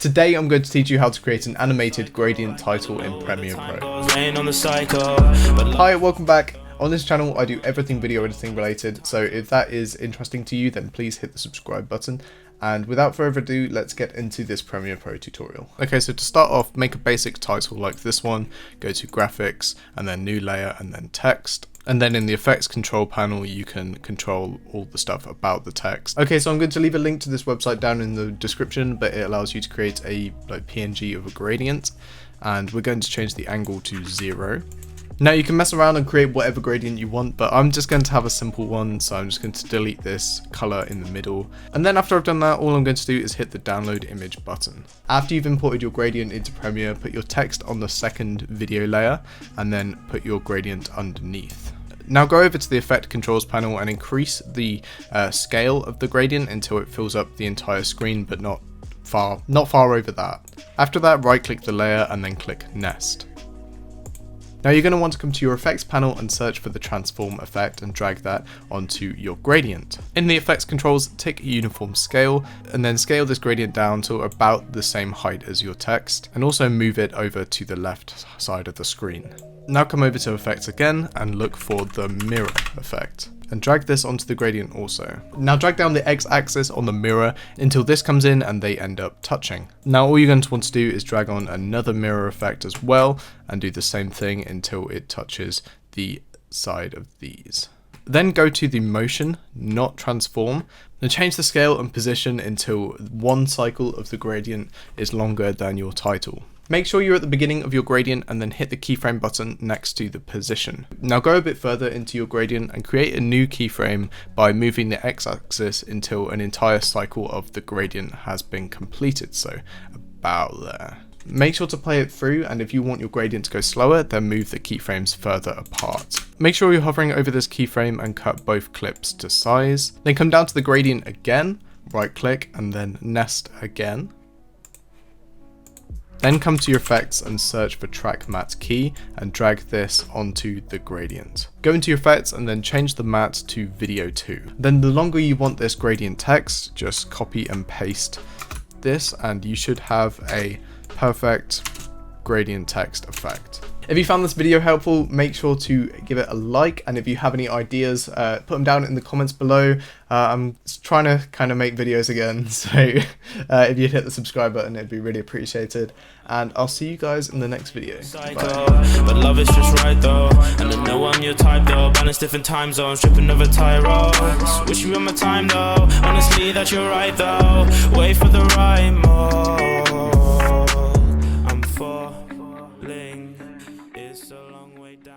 Today I'm going to teach you how to create an animated gradient title in Premiere Pro. Hi, welcome back. On this channel I do everything video editing related, so if that is interesting to you then please hit the subscribe button. And without further ado, let's get into this Premiere Pro tutorial. Okay, so to start off, make a basic title like this one, go to graphics and then new layer and then text. And then in the effects control panel, you can control all the stuff about the text. Okay, so I'm going to leave a link to this website down in the description, but it allows you to create a PNG of a gradient. And we're going to change the angle to 0. Now you can mess around and create whatever gradient you want, but I'm just going to have a simple one, so I'm just going to delete this color in the middle. And then after I've done that, all I'm going to do is hit the download image button. After you've imported your gradient into Premiere, put your text on the second video layer and then put your gradient underneath. Now go over to the effect controls panel and increase the scale of the gradient until it fills up the entire screen, but not far over that. After that, right click the layer and then click nest. Now you're going to want to come to your effects panel and search for the transform effect and drag that onto your gradient. In the effects controls, tick uniform scale and then scale this gradient down to about the same height as your text, and also move it over to the left side of the screen. Now come over to effects again and look for the mirror effect and drag this onto the gradient also. Now drag down the x-axis on the mirror until this comes in and they end up touching. Now all you're going to want to do is drag on another mirror effect as well and do the same thing until it touches the side of these. Then go to the motion, not transform, and change the scale and position until one cycle of the gradient is longer than your title. Make sure you're at the beginning of your gradient and then hit the keyframe button next to the position. Now go a bit further into your gradient and create a new keyframe by moving the x-axis until an entire cycle of the gradient has been completed, so about there. Make sure to play it through, and if you want your gradient to go slower, then move the keyframes further apart. Make sure you're hovering over this keyframe and cut both clips to size. Then come down to the gradient again, right click and then nest again. Then come to your effects and search for track matte key and drag this onto the gradient. Go into your effects and then change the matte to video 2. Then the longer you want this gradient text, just copy and paste this and you should have a perfect gradient text effect. If you found this video helpful, make sure to give it a like, and if you have any ideas, put them down in the comments below. I'm trying to kind of make videos again, so if you'd hit the subscribe button, it'd be really appreciated. And I'll see you guys in the next video. Bye. But love is just right though, and I know I'm your type though. Balance different time zones, tripping over tie roads. Wish you were my time though, honestly that you're right though. Wait for the right mode. I'm falling. It's a long way down.